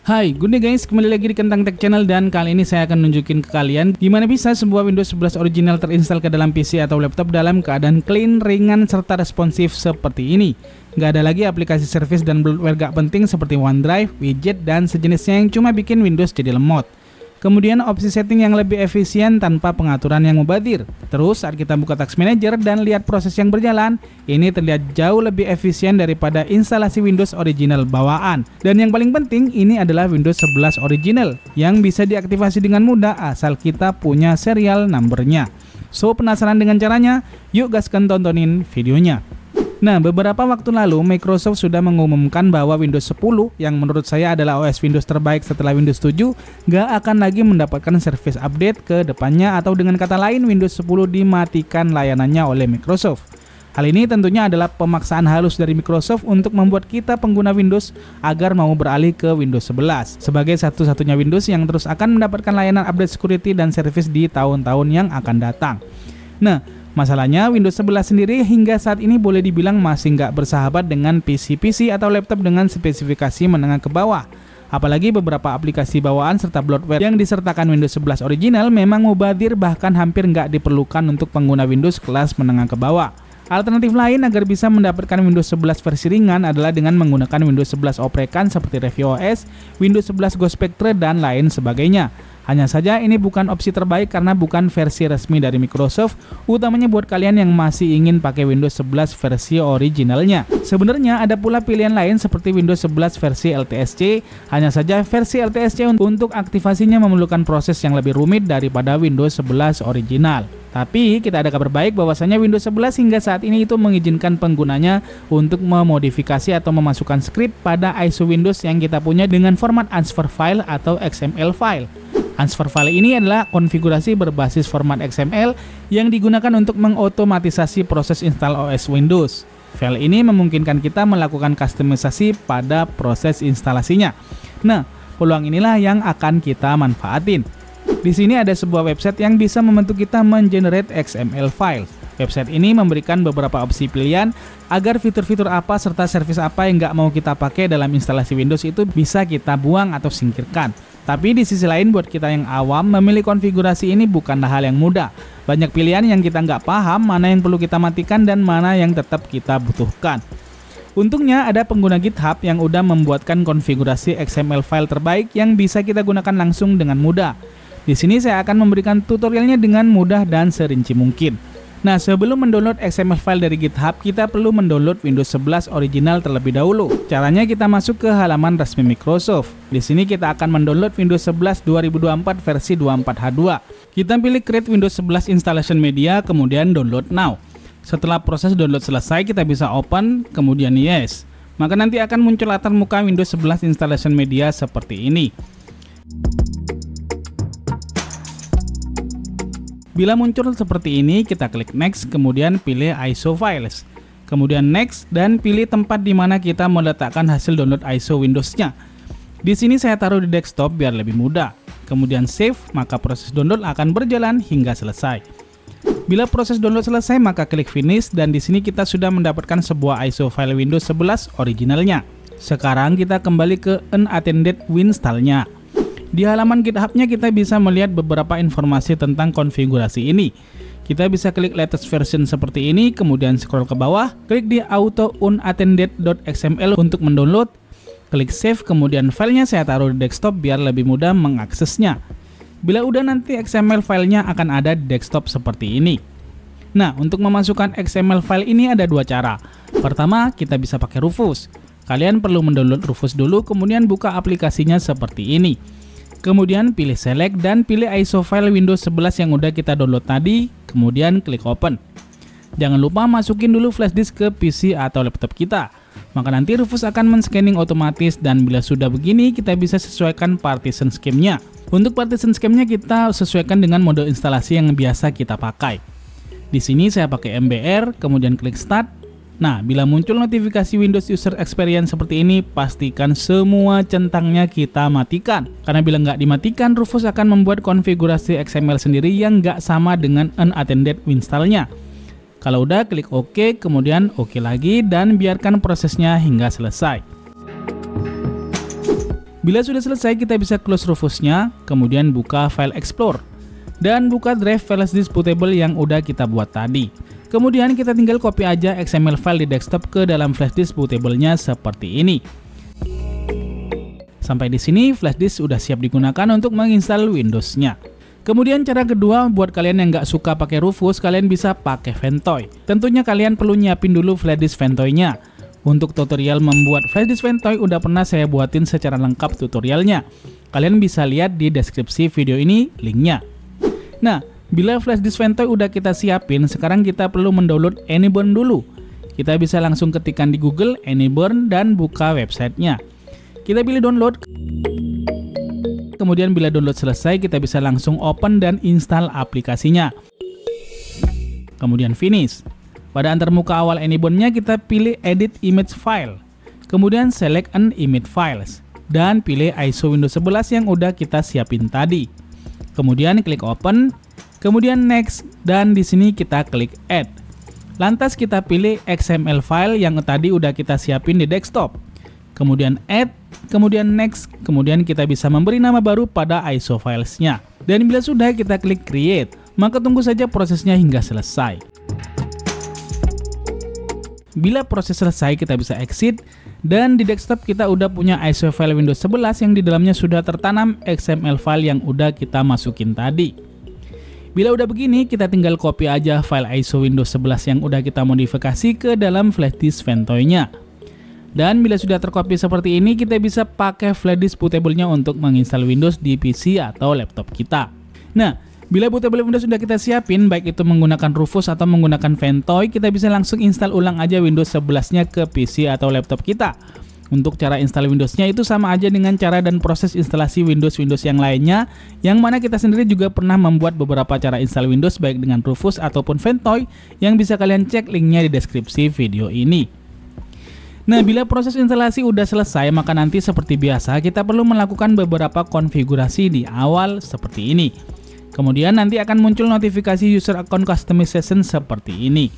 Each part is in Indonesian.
Hai, good day guys, kembali lagi di Kentang Tech Channel dan kali ini saya akan nunjukin ke kalian gimana bisa sebuah Windows 11 original terinstal ke dalam PC atau laptop dalam keadaan clean, ringan, serta responsif seperti ini. Nggak ada lagi aplikasi service dan bloatware gak penting seperti OneDrive, widget, dan sejenisnya yang cuma bikin Windows jadi lemot. Kemudian opsi setting yang lebih efisien tanpa pengaturan yang mubazir. Terus saat kita buka Task Manager dan lihat proses yang berjalan, ini terlihat jauh lebih efisien daripada instalasi Windows original bawaan. Dan yang paling penting, ini adalah Windows 11 original yang bisa diaktifasi dengan mudah asal kita punya serial numbernya. So, penasaran dengan caranya? Yuk gaskan tontonin videonya. Nah, beberapa waktu lalu Microsoft sudah mengumumkan bahwa Windows 10 yang menurut saya adalah OS Windows terbaik setelah Windows 7 gak akan lagi mendapatkan service update ke depannya, atau dengan kata lain Windows 10 dimatikan layanannya oleh Microsoft. Hal ini tentunya adalah pemaksaan halus dari Microsoft untuk membuat kita pengguna Windows agar mau beralih ke Windows 11 sebagai satu-satunya Windows yang terus akan mendapatkan layanan update security dan service di tahun-tahun yang akan datang. Nah, masalahnya Windows 11 sendiri hingga saat ini boleh dibilang masih nggak bersahabat dengan PC-PC atau laptop dengan spesifikasi menengah ke bawah. Apalagi beberapa aplikasi bawaan serta bloatware yang disertakan Windows 11 original memang mubazir, bahkan hampir nggak diperlukan untuk pengguna Windows kelas menengah ke bawah. Alternatif lain agar bisa mendapatkan Windows 11 versi ringan adalah dengan menggunakan Windows 11 oprekan seperti Review OS, Windows 11 Go Spectre, dan lain sebagainya. Hanya saja ini bukan opsi terbaik karena bukan versi resmi dari Microsoft, utamanya buat kalian yang masih ingin pakai Windows 11 versi originalnya. Sebenarnya ada pula pilihan lain seperti Windows 11 versi LTSC, hanya saja versi LTSC untuk aktivasinya memerlukan proses yang lebih rumit daripada Windows 11 original. Tapi kita ada kabar baik bahwasanya Windows 11 hingga saat ini itu mengizinkan penggunanya untuk memodifikasi atau memasukkan script pada ISO Windows yang kita punya dengan format transfer file atau XML file. Transfer file ini adalah konfigurasi berbasis format XML yang digunakan untuk mengotomatisasi proses install OS Windows. File ini memungkinkan kita melakukan kustomisasi pada proses instalasinya. Nah, peluang inilah yang akan kita manfaatin. Di sini ada sebuah website yang bisa membantu kita mengenerate XML file. Website ini memberikan beberapa opsi pilihan agar fitur-fitur apa serta service apa yang nggak mau kita pakai dalam instalasi Windows itu bisa kita buang atau singkirkan. Tapi di sisi lain buat kita yang awam, memilih konfigurasi ini bukanlah hal yang mudah. Banyak pilihan yang kita nggak paham mana yang perlu kita matikan dan mana yang tetap kita butuhkan. Untungnya ada pengguna GitHub yang udah membuatkan konfigurasi XML file terbaik yang bisa kita gunakan langsung dengan mudah. Di sini saya akan memberikan tutorialnya dengan mudah dan serinci mungkin. Nah, sebelum mendownload XML file dari GitHub, kita perlu mendownload Windows 11 original terlebih dahulu. Caranya kita masuk ke halaman resmi Microsoft. Di sini kita akan mendownload Windows 11 2024 versi 24H2. Kita pilih Create Windows 11 Installation Media, kemudian Download Now. Setelah proses download selesai, kita bisa open, kemudian Yes. Maka nanti akan muncul latar muka Windows 11 Installation Media seperti ini. Bila muncul seperti ini, kita klik Next, kemudian pilih ISO Files. Kemudian Next, dan pilih tempat di mana kita meletakkan hasil download ISO Windows-nya. Di sini saya taruh di desktop biar lebih mudah. Kemudian Save, maka proses download akan berjalan hingga selesai. Bila proses download selesai, maka klik Finish, dan di sini kita sudah mendapatkan sebuah ISO file Windows 11 originalnya. Sekarang kita kembali ke Unattended Winstall-nya. Di halaman GitHub-nya kita bisa melihat beberapa informasi tentang konfigurasi ini. Kita bisa klik latest version seperti ini, kemudian scroll ke bawah, klik di auto unattended.xml untuk mendownload, klik save, kemudian filenya saya taruh di desktop biar lebih mudah mengaksesnya. Bila udah, nanti XML filenya akan ada di desktop seperti ini. Nah, untuk memasukkan XML file ini ada dua cara. Pertama, kita bisa pakai Rufus. Kalian perlu mendownload Rufus dulu, kemudian buka aplikasinya seperti ini. Kemudian pilih select dan pilih ISO file Windows 11 yang udah kita download tadi, kemudian klik open. Jangan lupa masukin dulu flash disk ke PC atau laptop kita. Maka nanti Rufus akan men-scanning otomatis, dan bila sudah begini kita bisa sesuaikan partition scheme-nya. Untuk partition scheme-nya kita sesuaikan dengan mode instalasi yang biasa kita pakai. Di sini saya pakai MBR, kemudian klik start. Nah, bila muncul notifikasi Windows User Experience seperti ini, pastikan semua centangnya kita matikan. Karena bila nggak dimatikan, Rufus akan membuat konfigurasi XML sendiri yang nggak sama dengan unattended install-nya. Kalau udah, klik OK, kemudian OK lagi, dan biarkan prosesnya hingga selesai. Bila sudah selesai, kita bisa close Rufusnya, kemudian buka file Explore, dan buka drive flash disk bootable yang udah kita buat tadi. Kemudian kita tinggal copy aja XML file di desktop ke dalam flash disk bootable-nya seperti ini. Sampai di sini flash disk udah siap digunakan untuk menginstal Windows-nya. Kemudian cara kedua, buat kalian yang nggak suka pakai Rufus, kalian bisa pakai Ventoy. Tentunya kalian perlu nyiapin dulu flash disk Ventoy-nya. Untuk tutorial membuat flash disk Ventoy udah pernah saya buatin secara lengkap tutorialnya. Kalian bisa lihat di deskripsi video ini linknya. Nah, bila flash disk Ventoy udah kita siapin, sekarang kita perlu mendownload Anyburn dulu. Kita bisa langsung ketikkan di Google Anyburn dan buka websitenya. Kita pilih download. Kemudian bila download selesai, kita bisa langsung open dan install aplikasinya. Kemudian finish. Pada antarmuka awal Anyburn-nya kita pilih Edit Image File. Kemudian select an image files dan pilih ISO Windows 11 yang udah kita siapin tadi. Kemudian klik open, kemudian next, dan di sini kita klik add. Lantas kita pilih XML file yang tadi udah kita siapin di desktop. Kemudian add, kemudian next, kemudian kita bisa memberi nama baru pada ISO files-nya. Dan bila sudah, kita klik create, maka tunggu saja prosesnya hingga selesai. Bila proses selesai, kita bisa exit, dan di desktop kita udah punya ISO file Windows 11 yang di dalamnya sudah tertanam XML file yang udah kita masukin tadi. Bila udah begini, kita tinggal copy aja file ISO Windows 11 yang udah kita modifikasi ke dalam flash disk Ventoy-nya. Dan bila sudah tercopy seperti ini, kita bisa pakai flash disk bootable-nya untuk menginstal Windows di PC atau laptop kita. Nah, bila bootable Windows sudah kita siapin, baik itu menggunakan Rufus atau menggunakan Ventoy, kita bisa langsung install ulang aja Windows 11-nya ke PC atau laptop kita. Untuk cara install Windows-nya itu sama aja dengan cara dan proses instalasi Windows yang lainnya, yang mana kita sendiri juga pernah membuat beberapa cara install Windows baik dengan Rufus ataupun Ventoy, yang bisa kalian cek linknya di deskripsi video ini. Nah, bila proses instalasi udah selesai, maka nanti seperti biasa kita perlu melakukan beberapa konfigurasi di awal seperti ini. Kemudian nanti akan muncul notifikasi user account customization seperti ini.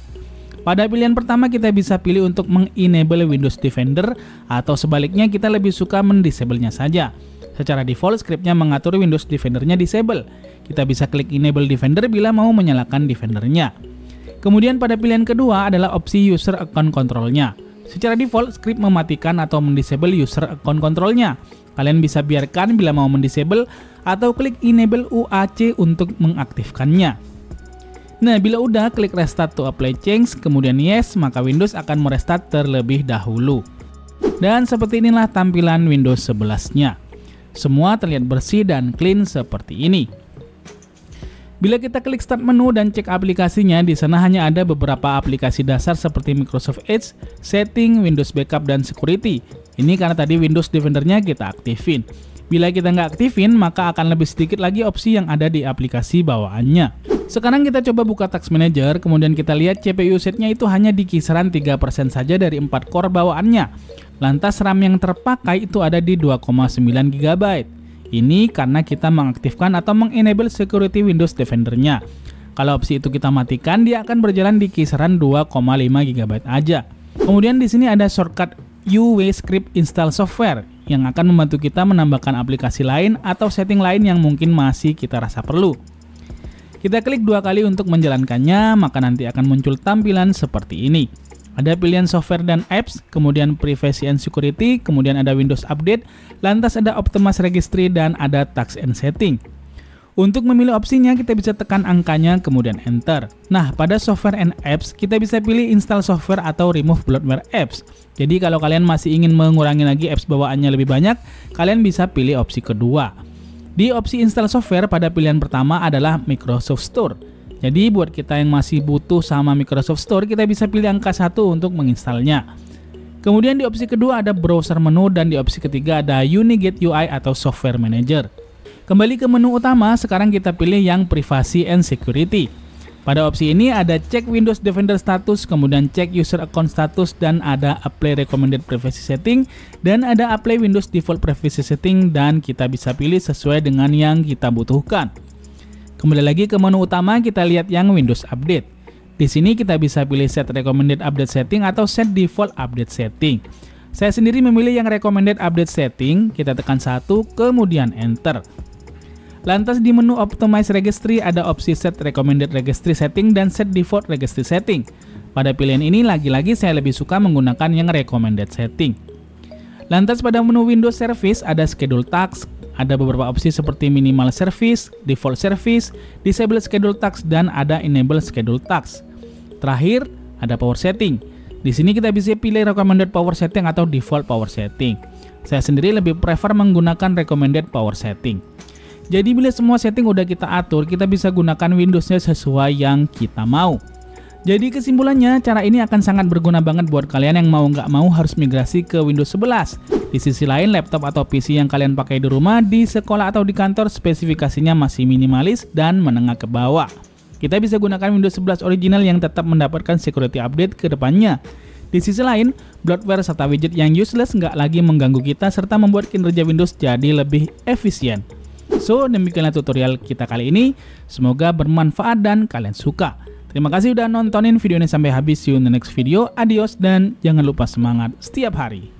Pada pilihan pertama kita bisa pilih untuk mengenable Windows Defender, atau sebaliknya kita lebih suka mendisable-nya saja. Secara default scriptnya mengatur Windows Defender-nya disable. Kita bisa klik enable Defender bila mau menyalakan Defender-nya. Kemudian pada pilihan kedua adalah opsi user account control-nya. Secara default script mematikan atau mendisable user account control-nya. Kalian bisa biarkan bila mau mendisable atau klik enable UAC untuk mengaktifkannya. Nah, bila udah klik restart to apply change, kemudian yes, maka Windows akan merestart terlebih dahulu. Dan seperti inilah tampilan Windows 11-nya. Semua terlihat bersih dan clean seperti ini. Bila kita klik start menu dan cek aplikasinya, di sana hanya ada beberapa aplikasi dasar seperti Microsoft Edge, Setting, Windows Backup, dan Security. Ini karena tadi Windows Defender-nya kita aktifin. Bila kita nggak aktifin, maka akan lebih sedikit lagi opsi yang ada di aplikasi bawaannya. Sekarang kita coba buka Task Manager, kemudian kita lihat CPU usage-nya itu hanya di kisaran 3% saja dari 4 core bawaannya. Lantas RAM yang terpakai itu ada di 2,9 GB. Ini karena kita mengaktifkan atau mengenable security Windows Defender-nya. Kalau opsi itu kita matikan, dia akan berjalan di kisaran 2,5 GB aja. Kemudian di sini ada shortcut UW Script Install Software yang akan membantu kita menambahkan aplikasi lain atau setting lain yang mungkin masih kita rasa perlu. Kita klik 2 kali untuk menjalankannya, maka nanti akan muncul tampilan seperti ini. Ada pilihan software dan apps, kemudian privacy and security, kemudian ada Windows Update, lantas ada Optimize Registry, dan ada Task and Setting. Untuk memilih opsinya, kita bisa tekan angkanya, kemudian enter. Nah, pada software and apps, kita bisa pilih install software atau remove bloatware apps. Jadi kalau kalian masih ingin mengurangi lagi apps bawaannya lebih banyak, kalian bisa pilih opsi kedua. Di opsi install software, pada pilihan pertama adalah Microsoft Store. Jadi buat kita yang masih butuh sama Microsoft Store, kita bisa pilih angka 1 untuk menginstalnya. Kemudian di opsi kedua ada browser menu, dan di opsi ketiga ada Unigate UI atau Software Manager. Kembali ke menu utama, sekarang kita pilih yang Privacy and Security. Pada opsi ini ada cek Windows Defender status, kemudian cek User Account status, dan ada Apply Recommended Privacy Setting, dan ada Apply Windows Default Privacy Setting, dan kita bisa pilih sesuai dengan yang kita butuhkan. Kembali lagi ke menu utama, kita lihat yang Windows Update. Di sini kita bisa pilih Set Recommended Update Setting atau Set Default Update Setting. Saya sendiri memilih yang recommended update setting, kita tekan 1, kemudian enter. Lantas di menu Optimize Registry ada opsi Set Recommended Registry Setting dan Set Default Registry Setting. Pada pilihan ini lagi-lagi saya lebih suka menggunakan yang recommended setting. Lantas pada menu Windows Service ada Schedule Task, ada beberapa opsi seperti Minimal Service, Default Service, Disable Schedule Task, dan ada Enable Schedule Task. Terakhir ada Power Setting. Di sini kita bisa pilih Recommended Power Setting atau Default Power Setting. Saya sendiri lebih prefer menggunakan Recommended Power Setting. Jadi bila semua setting udah kita atur, kita bisa gunakan Windowsnya sesuai yang kita mau. Jadi kesimpulannya, cara ini akan sangat berguna banget buat kalian yang mau nggak mau harus migrasi ke Windows 11. Di sisi lain, laptop atau PC yang kalian pakai di rumah, di sekolah atau di kantor spesifikasinya masih minimalis dan menengah ke bawah. Kita bisa gunakan Windows 11 original yang tetap mendapatkan security update ke depannya. Di sisi lain, bloatware serta widget yang useless nggak lagi mengganggu kita serta membuat kinerja Windows jadi lebih efisien. So, demikianlah tutorial kita kali ini. Semoga bermanfaat dan kalian suka. Terima kasih udah nontonin video ini sampai habis. See you in the next video. Adios dan jangan lupa semangat setiap hari.